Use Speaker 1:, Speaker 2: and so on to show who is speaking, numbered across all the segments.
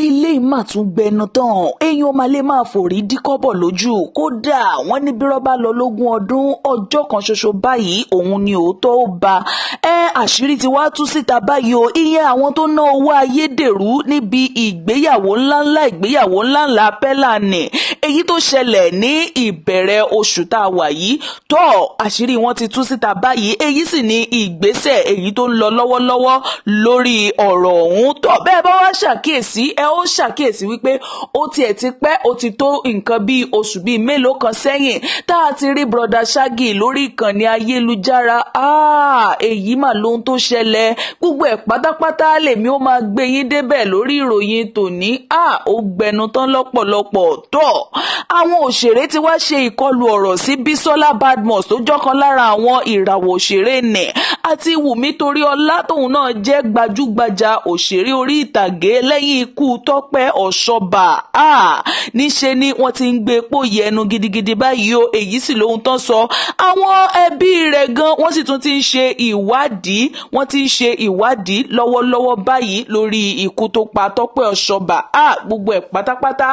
Speaker 1: eléyìí mà tún gbẹnu tán èèyàn máa lè máa fòrí díkọ́bọ̀ lójú kódà wọ́n ní bírọ́ bá lọ lógún ọdún ọjọ́ kan ṣoṣo báyìí òun ni òótọ́ ó ba àṣírí ti wá tú síta báyìí o ìyẹn àwọn tó ná owó ayédèrú níbi ìgbéyàwó ńláńlá pẹ́lánì èyí tó ṣẹlẹ̀ ní ìbẹ̀rẹ̀ oṣù tá a wà yìí tó àṣírí wọn ti tú síta báyìí èyí sì ní ìgbésẹ̀ èyí tó ń lọ lọ́wọ́lọ́wọ́ lórí ọ̀rọ̀ ọ̀hún tó bẹ́ẹ̀ bá wá ṣàkíyèsí ó ṣàkíyèsí wípé ó tiẹ̀ ti pẹ́ ó ti tó nǹkan bíi oṣù bíi mélòó kan sẹ́yìn tá a ti rí broda Shagi lórí ìkànnì ayélujára èyí mà lóhun tó ṣẹlẹ̀ gbogbo ẹ̀ pátápátá lèmi ó máa gbé yín débẹ̀ lórí ìròyìn tòní ó gbẹnu tán lọ́pọ̀lọpọ̀ tó àwọn òṣèré ti wá ṣe ìkọlù ọ̀rọ̀ sí Bisola Badmus tó jọ́kan lára àwọn ìràwọ̀ òṣèré nì àti Wùmí Toríọlá tóun náà jẹ́ gbajúgbajà òṣèré orí ìtàgé lẹ́yìn ikú Tọ́pẹ́ Ọ̀ṣọ́bà níṣe ni wọ́n ti ń gbé epo yẹnu gidigidi báyìí o èyí sì lóhun tán sọ àwọn ẹbí rẹ̀ gan wọ́n sì tún ti ń ṣe ìwádìí lọ́wọ́lọ́wọ́ báyìí lórí ikú tó pa Tọ́pẹ́ Ọ̀ṣọ́bà gbogbo ẹ̀ pátápátá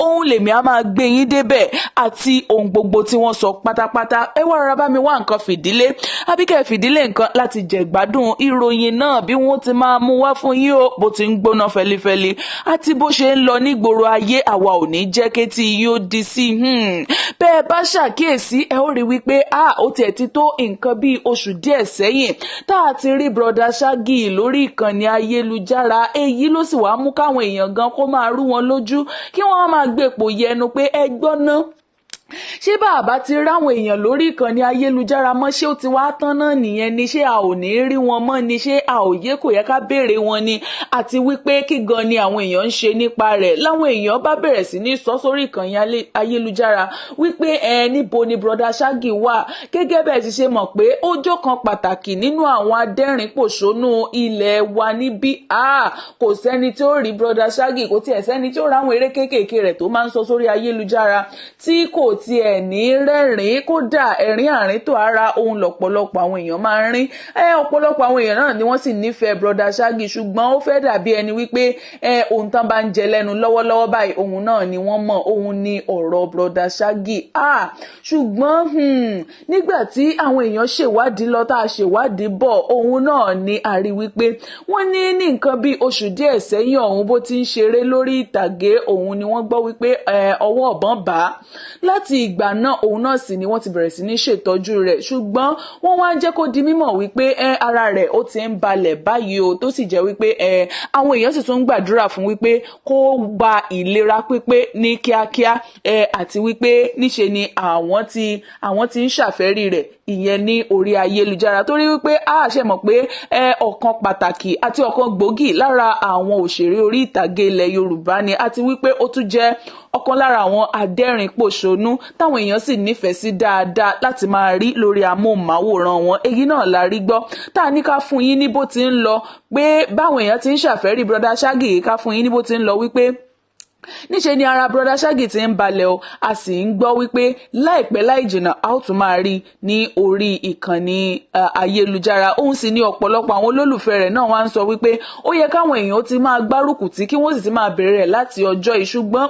Speaker 1: ohun lèmi á máa gbé yín débẹ̀ àti ohun gbogbo tí wọ́n sọ pátápátá ẹ wá rárá bá mi wá nǹkan fìdílé àbíkẹ́ fìdílé nǹkan láti jẹ̀gbádùn ìròyìn náà bí wọ́n ti máa mú wá fún yín o bó ti ń gbóná fẹlifẹli àti bó ṣe ń lọ nígboro ayé àwa ò ní jẹ́ kétí yín ó di sí bẹ́ẹ̀ bá ṣàkíyèsí ẹ ó rí wípé ó tiẹ̀ ti tó nǹkan bíi oṣù díẹ̀ sẹ́yìn tá a ti rí broda Shagi lórí ìkànnì ayélujára èyí ló sì wá mú káwọn èèyàn gan kó máa rú wọn lójú kí wọ́n máa gbèpò yẹnu pé ẹ gbọ́ ná ṣé bàbá ti ráwọn èèyàn lórí ìkànnì ayélujára mọ́ ṣé ó ti wá tán náà nìyẹn ni ṣé a ò ní rí wọn mọ́ ni ṣé a ò yé kò yẹ ká béèrè wọn ni àti wípé kí gan ni àwọn èèyàn ń ṣe nípa rẹ̀ láwọn èèyàn bá bẹ̀rẹ̀ sí ní sọ sórí ìkànnì ayélujára wípé níbo ni broda Shagi wà gẹ́gẹ́ bẹ́ẹ̀ ti ṣe mọ̀ pé ó jọ́ kan pàtàkì nínú àwọn adẹ́rìn-pòṣónú ilẹ̀ wa níbí kò sẹ́ni tí ó rí broda Shagi kò tiẹ̀ sẹ́ni tí ó ráwọn eré kéékèèké rẹ̀ tó máa ń sọ sórí ayélujára tí kò tiẹ̀ ní rẹ́rìn kódà ẹ̀rín àrín tó ara ohun lọ̀pọ̀lọpọ̀ àwọn èèyàn máa ń rín ọ̀pọ̀lọpọ̀ àwọn èèyàn náà ni wọ́n sì nífẹ̀ẹ́ broda Shagi ṣùgbọ́n ó fẹ́ dàbí ẹni wípé ohun tán bá ń jẹ lẹ́nu lọ́wọ́lọ́wọ́ báyìí ohun náà ni wọ́n mọ̀ ohun ni ọ̀rọ̀ broda Shagi ṣùgbọ́n nígbà tí àwọn èèyàn ṣèwádìí lọ tá a ṣèwádìí bọ̀ ohun náà ni a rí wípé wọ́n ní nǹkan bí oṣù díẹ̀ sẹ́yìn ọ̀hún bó ti ń ṣeré lórí ìtàgé ohun ni wọ́n gbọ́ wípé ọwọ́ ọ̀bọ̀n bá láti ìgbà náà òun náà sì ni wọ́n ti bẹ̀rẹ̀ sí ní ṣètọ́jú rẹ̀ ṣùgbọ́n wọ́n wá jẹ́ kó di mímọ̀ wípé ara rẹ̀ ó ti ń balẹ̀ báyìí o tó sì jẹ́ wípé àwọn èèyàn sì tún ń gbàdúrà fún wípé kó gba ìlera pípé ní kíákíá àti wípé níṣe ni àwọn ti ń ṣàfẹ́rí rẹ̀ ìyẹn ní orí ayélujára torí wípé ṣe mọ̀ pé ọ̀kan pàtàkì àti ọ̀kan gbòógì lára àwọn òṣèré orí ìtàgé ilẹ̀ Yorùbá ni àti wípé ó tún jẹ́ ọ̀kan lára àwọn adẹ́rìn-pòṣónú táwọn èèyàn sì nífẹ̀ẹ́ sí dáadáa láti máa rí lórí amóhùnmáwòrán wọn èyí náà la rí gbọ́ tá a ní ká fún yín ní bó ti ń lọ pé báwọn èèyàn ti ń ṣàfẹ́rí broda Shagi ká fún yín ní bó ti ń lọ wípé níṣe ni ara broda Shagi ti ń balẹ̀ o a sì ń gbọ́ wípé láìpẹ́ láì jìnnà a ó tún máa rí ní orí ìkànnì ayélujára òun sì ní ọ̀pọ̀lọpọ̀ àwọn olólùfẹ́ rẹ̀ náà wá ń sọ wípé ó yẹ káwọn èèyàn ti máa gbárùkù tí kí wọ́n sì ti máa bẹ̀rẹ̀ rẹ̀ láti ọjọ́ yìí ṣùgbọ́n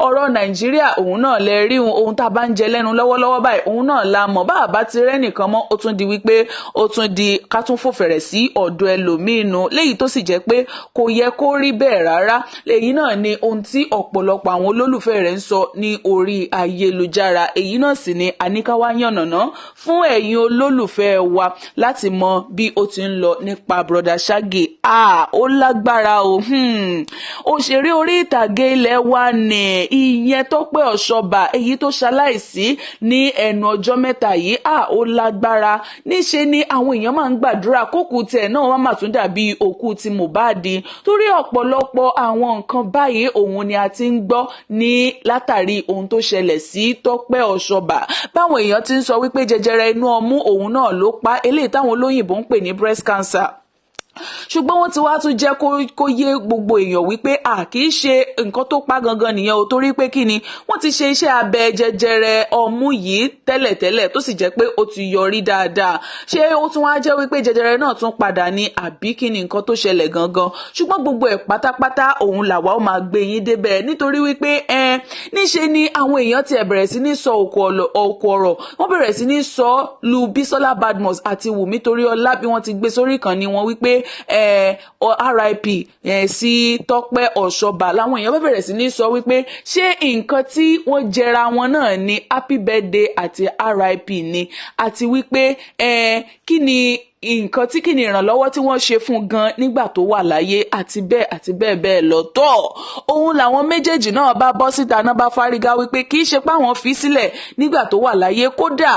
Speaker 1: ọ̀rọ̀ Nàìjíríà òun náà lẹ rí ohun tá a bá ń jẹ lẹ́nu lọ́wọ́lọ́wọ́ báyìí òun náà la mọ̀ bá a bá ti rẹ́ nìkan mọ́ ó tún di wípé ó tún di ká tún fòfẹ̀rẹ̀ sí ọ̀dọ̀ ẹlòmíín léyìí tó sì jẹ́ pé kò yẹ kó rí bẹ́ẹ̀ rárá èyí náà ni ohun tí ọ̀pọ̀lọpọ̀ àwọn olólùfẹ́ rẹ̀ ń sọ ní orí ayélujára èyí náà sì ni àníkáwá yànnàná fún ẹ̀yin olólùfẹ́ wa láti mọ bí ó ti ń lọ nípa broda Shagi ó lágbára o òṣèré orí ìtàgé ilẹ̀ wa ní ìyẹn Tọ́pẹ́ Ọ̀ṣọ́bà èyí tó ṣaláìsí ní ẹnu ọjọ́ mẹ́ta yìí ó lágbára níṣe ni àwọn èèyàn máa ń gbàdúrà kókù tẹ̀ náà wọ́n máa tún dàbí òkú ti Mohbad torí ọ̀pọ̀lọpọ̀ àwọn nǹkan báyìí òun ni a ti ń gbọ́ ní látàrí ohun tó ṣẹlẹ̀ sí Tọ́pẹ́ Ọ̀ṣọ́bà báwọn èèyàn ti ń sọ wípé jẹjẹrẹ inú ọmú òun náà ló pa eléyìí táwọn olóyìnbó ń pè ní breast cancer ṣùgbọ́n wọ́n ti wá tún jẹ́ kó yé gbogbo èèyàn wípé kì í ṣe nǹkan tó pa gangan nìyẹn o, torí pé kí ni wọ́n ti ṣe iṣẹ́ abẹ jẹjẹrẹ ọmú yìí tẹ́lẹ̀tẹ́lẹ̀ tó sì jẹ́ pé ó ti yọrí dáadáa. Ṣé ó tún wá jẹ́ wípé jẹjẹrẹ náà tún padà ní àbí kí ni nǹkan tó ṣẹlẹ̀ gangan? Ṣùgbọ́n gbogbo ẹ̀ pátápátá òun làwa ó máa gbé yín débẹ̀, nítorí wípé níṣe ni àwọn èèyàn ti bẹ̀rẹ̀ sí ní sọ òkú ọ̀rọ̀, wọ́n bẹ̀rẹ̀ sí ní sọ lu Bisola Badmus àti Wùmí Toríọlá bí wọ́n ti gbé sórí ìkànnì wọn wípé RIP sí Tọ́pẹ́ Ọ̀ṣọ́bà. Láwọn èèyàn bẹ̀rẹ̀ sí ní sọ wípé ṣé nǹkan tí wọ́n jẹra wọn náà ni happy birthday àti RIP ni, àti wípé kí ni nǹkan tí kìíní ìrànlọ́wọ́ tí wọ́n ṣe fún gan nígbà tó wà láyé àti bẹ́ẹ̀ bẹ́ẹ̀ lọ. Òun làwọn méjèèjì náà bá bọ́ síta náà bá fárígá wípé kì í ṣe pé àwọn fi sílẹ̀ nígbà tó wà láyé, kódà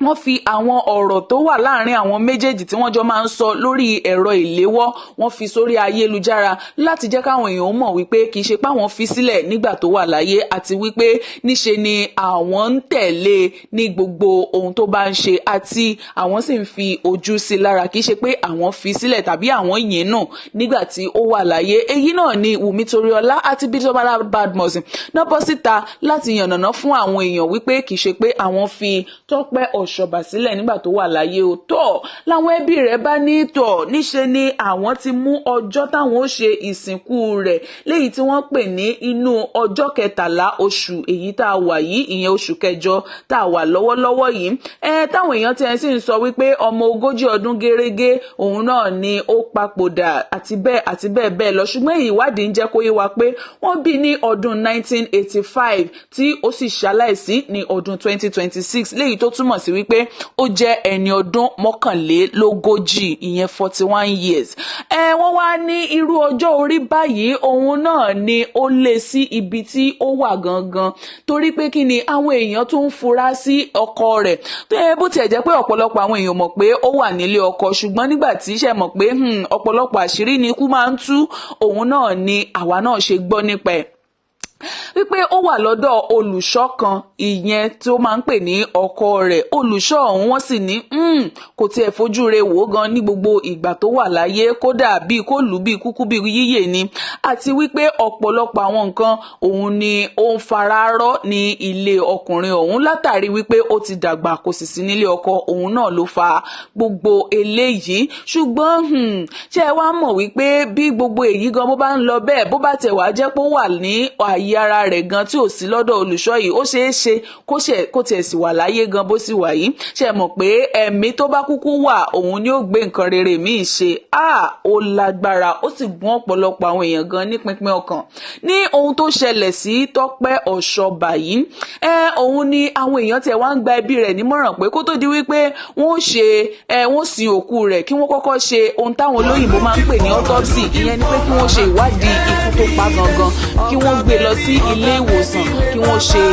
Speaker 1: wọ́n fi àwọn ọ̀rọ̀ tó wà láàrin àwọn méjèèjì tí wọ́n jọ máa ń sọ lórí ẹ̀rọ ìléwọ́, wọ́n fi sórí ayélujára láti jẹ́ káwọn èèyàn mọ̀ wípé kì í ṣe pé àwọn fi sílẹ̀ nígbà tó wà láyé, àti wípé níṣe ni àwọn ń tẹ̀lé ní gbogbo ohun tó bá ń ṣe, àti àwọn sì ń fi ojú sí lára, kì í ṣe pé àwọn fi sílẹ̀ tàbí àwọn yìn nù nígbà tí ó wà láyé. Èyí náà ni Wùmí Toríọlá àti Bisola Badmus náà bọ́ síta láti yànnàná fún àwọn èèyàn wípé kì í ṣe pé àwọn fi Tọ́pẹ́ Ọ̀ṣọ́bà sílẹ̀ nígbà tó wà láyé o. Láwọn ẹbí rẹ̀ bá ní níṣe ni àwọn ti mú ọjọ́ táwọn ó ṣe ìsìnkú rẹ̀, léyìí tí wọ́n pè ní inú ọjọ́ 13 oṣù èyí tá a wà yìí, ìyẹn oṣù kẹjọ tá a wà lọ́wọ́lọ́wọ́ yìí. Táwọn èèyàn ti sì ń sọ wípé ọmọ 40 ọdún gẹ́rẹ́gẹ́ òun náà ni ó papòdà àti bẹ́ẹ̀ bẹ́ẹ̀ lọ. Ṣùgbọ́n ìwádìí ń jẹ́ kó yé wa pé wọ́n bí ní ọdún 1985 tí ó sì ṣaláìsí ní ọdún 2026, léyìí tó túmọ̀ sí wípé ó jẹ́ ẹni ọdún 41, ìyẹn 41 years. Wọ́n wá ní irú ọjọ́ orí báyìí òun náà ni ó lé sí ibi tí ó wà gangan, torí pé kí ni àwọn èèyàn tún ń fura sí ọkọ rẹ̀. Bó tiẹ̀ jẹ́ pé ọ̀pọ̀lọpọ̀ àwọn èèyàn mọ̀ pé ó wà nílé ọkọ, ṣùgbọ́n nígbà tí iṣẹ́ mọ̀ pé ọ̀pọ̀lọpọ̀ àṣírí ni ikú máa ń tú, òun náà ni àwa náà ṣe gbọ́ nípa ẹ̀ wípé ó wà lọ́dọ̀ olùṣọ́ kan, ìyẹn tí ó máa ń pè ní ọkọ rẹ̀. Olùṣọ́ ọ̀hún wọ́n sì ní kò tiẹ̀ fojú rẹ̀ wò gan ní gbogbo ìgbà tó wà láyé, kódà bíi kó lù bíi kúkú bíi yíyè ni, àti wípé ọ̀pọ̀lọpọ̀ àwọn nǹkan òun ni ó ń fararọ́ ní ilé ọkùnrin ọ̀hún látàrí wípé ó ti dàgbà kò sì sí nílé ọkọ, òun náà ló fa gbogbo eléyìí. Ṣùgbọ́n ṣé ẹ wá mọ̀ wípé bí gbogbo èyí gan bó bá ń lọ bẹ́ẹ̀, bó bá tẹ̀ wá jẹ́ pé ó wà ní àyè ara rẹ̀ gan tí ò sí lọ́dọ̀ olùṣọ́ yìí, ó ṣeé ṣe kó tiẹ̀ sì wà láyé gan bó sì wà yìí. Ṣé mọ̀ pé ẹ̀mí tó bá kúkú wà òun ni ó gbé nǹkan rere míì ṣe. Ó lágbára, ó sì gún ọ̀pọ̀lọpọ̀ àwọn èèyàn gan ní pínpín ọkàn ní ohun tó ṣẹlẹ̀ sí Tọ́pẹ́ Ọ̀ṣọ́bà yìí. Òun ni àwọn èèyàn tiẹ̀ wá ń gba ẹbí rẹ̀ nímọ̀ràn pé kó tó di wípé wọ́n sin òkú rẹ̀, kí wọ́n kọ́kọ́ ṣe ohun táwọn olóyìnbó máa ń pè ní autopsy. Ìyẹn ni pé kí wọ́n ṣe ìwádìí ikú tó pa gangan, kí wọ́n gbé lọ sí ilé ìwòsàn, kí wọ́n ṣe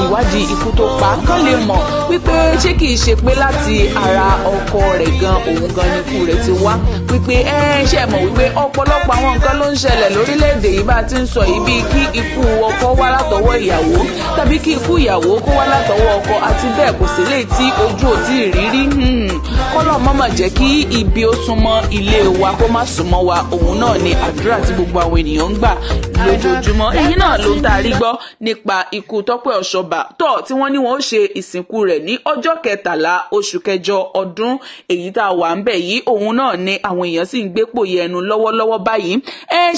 Speaker 1: ìwádìí ikú tó pa, kán lè mọ̀ wípé ṣé kìí ṣe pé láti ara ọkọ rẹ̀ gan òun gan ni ikú rẹ̀ ti wá. Wípé ṣe mọ̀ wípé ọ̀pọ̀lọpọ̀ àwọn nǹkan ló ń ṣẹlẹ̀ lórílẹ̀‐èdè yìí bá ti ń sọ yìí, bíi kí ikú ọkọ wá látọwọ́ ìyàwó tàbí kí ikú ìyàwó kó wá látọwọ́ ọkọ, àti bẹ́ẹ̀ kò sí lè tí ojú ò tí ì rírí. Kọ́lọ̀ mọ́mọ́ jẹ́ kí ibi ó súnmọ́ ilé wa kó má súnmọ́ wa, òun náà ni àdúrà tí gbogbo àwọn ènìyàn ń gbà lójoojúmọ́. Èyí náà ló ń taari gbọ́ nípa ikú Tọ́pẹ́ Ọ̀ṣọ́bà tí wọ́n ní wọ́n ó ṣe ìsìnkú rẹ̀ ní ọjọ́ 13 oṣù kẹjọ ọdún èyí tá a wà ń bẹ̀ yìí. Òun náà ni àwọn èèyàn sì ń gbépò yẹnu lọ́wọ́lọ́wọ́ báyìí.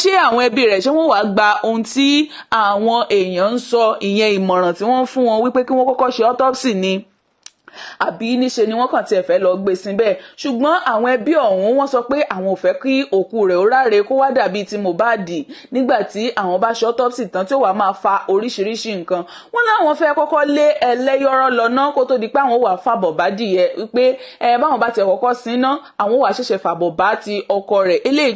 Speaker 1: Ṣé àwọn ẹbí rẹ̀ ṣé wọ́n wá gba ohun tí àwọn èèyàn ń sọ, ìyẹn ìmọ̀ràn tí wọ́n fún wọn wípé kí wọ́n kọ́kọ́ ṣe autopsy ni, àbí níṣe ni wọ́n kàn tiẹ̀ fẹ́ lọ gbé sí bẹ́ẹ̀? Ṣùgbọ́n àwọn ẹbí ọ̀hún wọ́n sọ pé àwọn ò fẹ́ kí òkú rẹ̀ ó ráre kó wá dàbí ti Mohbad nígbà tí àwọn bá ṣe autopsy tán tí ó wàá máa fa oríṣiríṣi nǹkan. Wọ́n láwọn fẹ́ kọ́kọ́ lé ẹlẹ́yọ̀rọ̀ lọ ná kó tó di pé àwọn wà fàbọ̀ bá dìyẹ, wípé báwọn bá tiẹ̀ kọ́kọ́ sin ná, àwọn wà ṣẹ̀ṣẹ̀ fàbọ̀ bá ti ọkọ rẹ̀ eléyìí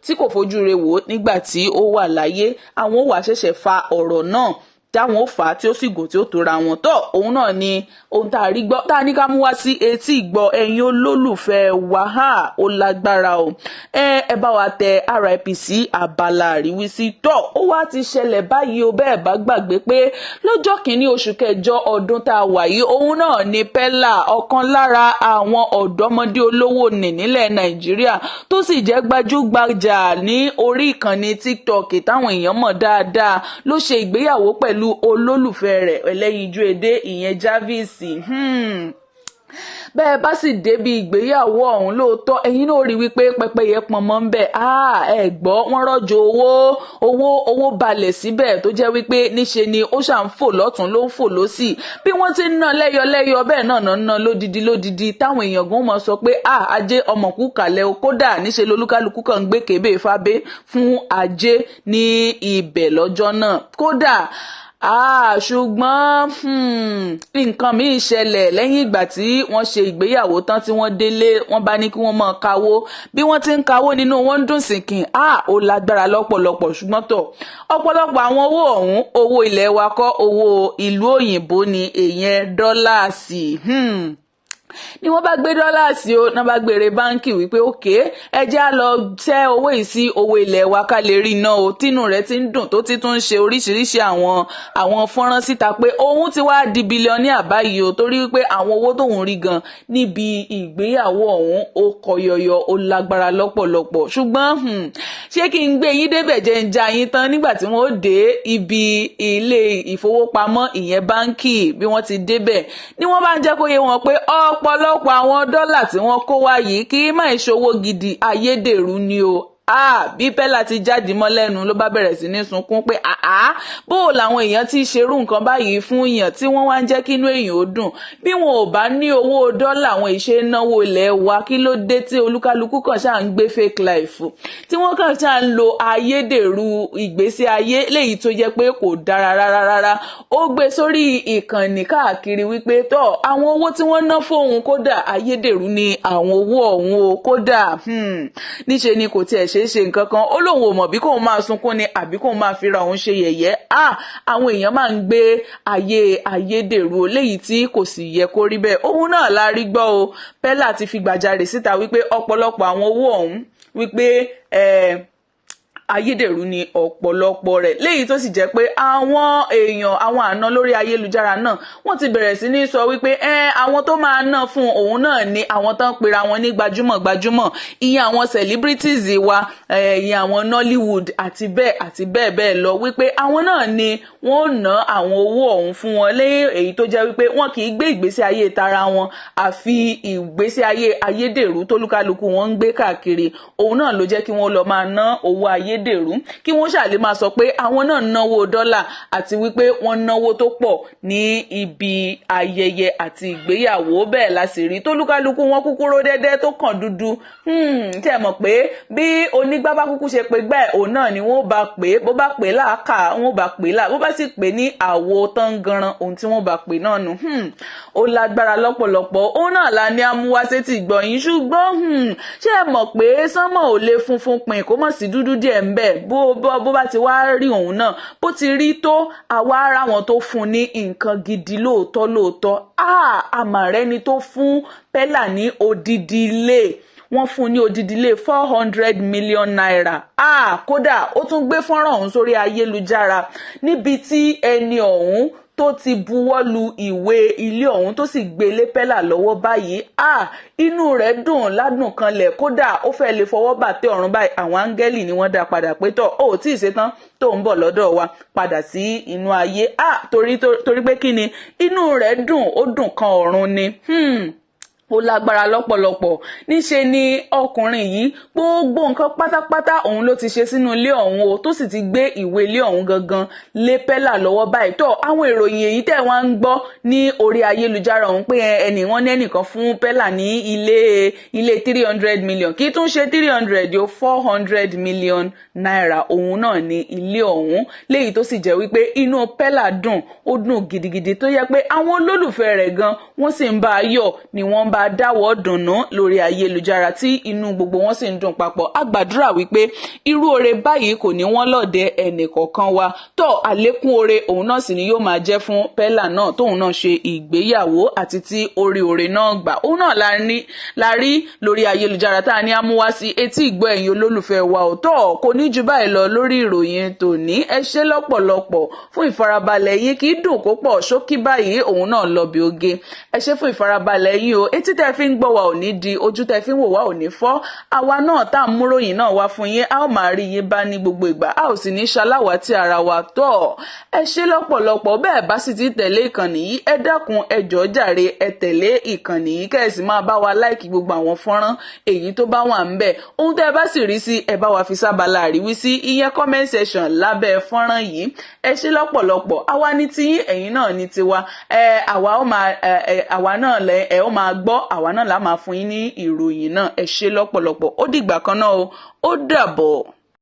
Speaker 1: tí kò fojú rẹ̀ wò nígbà tí ó wà láyé, àwọn wà ṣẹ̀ṣẹ̀ fa ọ̀rọ̀ náà táwọn ó fà á tí ó sì gùn tí ó tóra wọn tó òun náà ni ohun tá a rí gbọ́ tá a ní ká mú wá sí etí ìgbọ́ ẹ̀yin olólùfẹ́ wa ó lágbára o ẹ bá wa tẹ RIP sí abala àríwísí tó ó wá ti ṣẹlẹ̀ báyìí o bẹ́ẹ̀ bá gbàgbé pé lọ́jọ́ kìíní oṣù kẹjọ ọdún tá a wà yìí òun náà ni Pella ọ̀kan lára àwọn ọ̀dọ́mọdé olówó nílẹ̀ Nàìjíríà tó sì jẹ́ gbajúgbajà ní orí ìkànnì TikTok táwọn èèyàn mọ̀ dáadáa ló ṣe ìgbéyàwó pẹ̀lú olólùfẹ́ rẹ̀ ẹlẹ́yinjú edé ìyẹn Jarvis bẹ́ẹ̀ bá sì débi ìgbéyàwó ọ̀hún lóòótọ́ ẹ̀yin náà rí wípé pẹ́pẹ́yẹ pọnmọ́ ń bẹ̀ ẹ gbọ́ wọ́n rọ̀jò owó balẹ̀ síbẹ̀ tó jẹ́ wípé níṣe ni ó ṣà ń fò lọ́tún ló ń fò lósì bí wọ́n ti ń ná lẹ́yọ bẹ́ẹ̀ náà ná lódidi táwọn èèyàn gan mọ̀ sọ pé ajé ọmọkú kàlẹ́ o kódà níṣe lolúkálukú kan ń gbé kébé fábé fún ajé ní ibẹ̀ lọ́jọ́ náà kódà ṣùgbọ́n nǹkan míì ṣẹlẹ̀ lẹ́yìn ìgbà tí wọ́n ṣe ìgbéyàwó tán tí wọ́n délé wọ́n bá ní kí wọ́n máa kawó bí wọ́n ti ń kawó nínú wọn ń dùn sìnkìn ó lágbára lọ́pọ̀lọpọ̀ ṣùgbọ́n tó ọ̀pọ̀lọpọ̀ àwọn owó ọ̀hún owó ilẹ̀ wa kọ́ owó ìlú òyìnbó ni èyẹn dọ́làsì ni wọ́n bá gbé dọ́làsì o náà bá gbére báńkì wípé òkè ẹ jẹ́ á lọ tẹ́ owó yìí sí owó ilẹ̀ wa ká lè rí iná o tínú rẹ̀ ti ń dùn tó ti tún ń ṣe oríṣiríṣi àwọn fọ́nrán síta pé òun ti wá di bílíọ̀nìà báyìí o torí wípé àwọn owó tóun rí gan níbi ìgbéyàwó ọ̀hún ó kọ yọyọ ó lágbára lọ́pọ̀lọpọ̀ ṣùgbọ́n ṣé kí n gbé yín débẹ̀ jẹ́ ń já yín tán nígbà tí wọ́n ó dé ibi ilé ìfowópamọ́ ìyẹn báńkì bí wọ́n ti débẹ̀ ni wọ́n bá ń jẹ́ kó yé wọn pé ọ̀pọ̀lọpọ̀ àwọn dọ́là tí wọ́n kó wá yìí kì í má ìṣòwò gidi ayédèrú ni o bí Pella ti jáde mọ́ lẹ́nu ló bá bẹ̀rẹ̀ sí ní sunkún pé bó làwọn èèyàn ti ṣerú nǹkan báyìí fún èèyàn tí wọ́n wá ń jẹ́ kínú èèyàn ó dùn bí wọn ò bá ní owó dọ́là àwọn ìṣe náwó ilẹ̀ wa kí ló dé tí olúkálukú kan ṣáà ń gbé fake life tí wọ́n kàn ṣáà ń lo ayédèrú ìgbésí ayé léyìí tó jẹ́ pé kò dára rárá ó gbé sórí ìkànnì káàkiri wípé àwọn owó tí wọ́n ná fóun kódà ayédèrú ni àwọn owó ọ̀hún o kódà níṣe ni kò tiẹ̀ ṣe nǹkan kan ó lóun ò mọ̀ bí kóun máa sunkún ni àbí kóun máa fira òun ṣe yẹ̀yẹ́ àwọn èèyàn máa ń gbé ayédèrú léyìí tí kò sì yẹ kó rí bẹ́ẹ̀ òun náà la rí gbọ́ o Pella ti fi gbàjarè síta wípé ọ̀pọ̀lọpọ̀ àwọn owó ọ̀hún wípé ayédèrú ni ọ̀pọ̀lọpọ̀ rẹ̀ léyìí tó sì jẹ́ pé àwọn èèyàn àwọn àna lórí ayélujára náà wọ́n ti bẹ̀rẹ̀ sí ní sọ wípé àwọn tó máa ná fún òun náà ni àwọn tán pera wọn ní gbajúmọ̀ ìyẹn àwọn celebrities wa ìyẹn àwọn Nollywood àti bẹ́ẹ̀ lọ wípé àwọn náà ni wọ́n ná àwọn owó ọ̀hún fún wọn lẹ́yìn èyí tó jẹ́ wípé wọn kì í gbé ìgbésí ayé tara wọn àfi ìgbésí ayé ayédèrú tólúkálukú wọn ń gbé káàkiri òun náà ló jẹ́ kí wọ́n lọ máa ná owó ayédèrú kí wọ́n ṣàlè máa sọ pé àwọn náà náwó dọ́là àti wípé wọ́n náwó tó pọ̀ ní ibi ayẹyẹ àti ìgbéyàwó bẹ́ẹ̀ la sì rí tólúkálukú wọn kúkúrú dẹ́dẹ́ tó kàn dúdú tí ẹ mọ̀ pé bí onígbá bá kúkú ṣe pé gbẹ́ òun náà ni wọ́n bá pè bó bá pè láàkà wọ́n bá pè láà bó bá sì pè ní àwo tangaran ohun tí wọ́n bá pè náà nù ó lágbára lọ́pọ̀lọpọ̀ òun náà la ní amúwásétì gbọ̀yìn ṣùgbọ́n ṣé ẹ mọ̀ pé sánmọ̀ ò lè funfun pin kó mọ̀ sí dúdú díẹ̀ ń bẹ bó bá ti wá rí òun náà bó ti rí tó àwa ara wọn tó fún ní nǹkan gidi lóòótọ́ àmàrẹ́ni tó fún Pella ní odidi ilé wọ́n fún ní odidi ilé 400 million naira kódà ó tún gbé fọ́nrán ọ̀hún sórí ayélujára níbi tí ẹni ọ̀hún tó ti buwọ́lu ìwé ilé ọ̀hún tó sì gbé lé Pella lọ́wọ́ báyìí inú rẹ̀ dùn ládùn kanlẹ̀ kódà ó fẹ́ lè fọwọ́ bàtẹ́ ọ̀run báyìí àwọn áńgẹ́lì ni wọ́n dá padà pé ó tí ì ṣetán tó ń bọ̀ lọ́dọ̀ wa padà sí inú ayé torí pé kí ni inú rẹ̀ dùn ó dùn kan ọ̀run ni ó lágbára lọ́pọ̀lọpọ̀ níṣe ni ọkùnrin yìí gbogbo nǹkan pátápátá òun ló ti ṣe sínú ilé ọ̀hún o tó sì ti gbé ìwé ilé ọ̀hún gangan lé Pella lọ́wọ́ báyìí àwọn ìròyìn èyí tẹ̀ wá ń gbọ́ ní orí ayélujára ọ̀hún pé wọ́n ní ẹnìkan fún Pella ní ilé 300 million kì í tún ṣe 300 o 400 million naira òun náà ní ilé ọ̀hún léyìí tó sì jẹ́ wípé inú Pella dùn ó dùn gidigidi tó yẹ pé àwọn olólùfẹ́ rẹ̀ gan wọ́n sì ń bá a yọ̀ ni wọ́n bá bá dáwọ́ dùnnú lórí ayélujára tí inú gbogbo wọn sì ń dùn papọ̀. A gbàdúrà wípé irú oore báyìí kò ní wọ́n lọ́dẹ ẹnìkọ̀ọ̀kan wa. Tó àlékún oore òun náà sì ni yóò máa jẹ́ fún Pella náà tóun náà ṣe ìgbéyàwó àti tí oore náà gbà. Òun náà la rí lórí ayélujára tá a ní amúwá sí etí ìgbọ́ ẹ̀yin olólùfẹ́ wa ò. Tó kò ní ju báyìí lọ lórí ìròyìn tòní. Ẹ ṣé lọ́pọ̀lọpọ̀ fún ìfarabalẹ̀ yín, kì í dùn kó pọ̀ ṣókí báyìí òun náà lọ bí oge. Ẹ ṣé fún ìfarabalẹ̀ yín o. Etí tẹ́ fi ń gbọ́ wa ò ní di, ojú tẹ́ fi ń wò wá ò ní fọ́. Àwa náà tá à ń múròyìn náà wá fún yín, a ó máa rí yín bá ní gbogbo ìgbà, a ò sì ní ṣaláwátì ara wa. Tó ẹ ṣé lọ́pọ̀lọpọ̀. Bẹ́ẹ̀ bá sì ti tẹ̀lé ìkànnì yìí, ẹ dákun ẹ jọ̀ọ́ jàre ẹ tẹ̀lé ìkànnì yìí kẹ́ ẹ sì máa bá wa láìkì gbogbo àwọn fọ́nrán èyí tó bá wà ń bẹ̀. Ohun tẹ́ ẹ bá sì rí sí ẹ bá wa fi sábàlá àríwísí ìyẹn comment section lábẹ́ fọ́nrán yìí. Ẹ ṣé lọ́pọ̀lọpọ̀. Àwa ní tiyín, ẹ̀yin náà ní tiwa. Àwa náà ẹ ó máa gbọ́, àwa náà la máa fún yín ní ìròyìn náà. Ẹ ṣé lọ́pọ̀lọpọ̀. Ó dìgbà kan náà o. Ó dàbọ̀.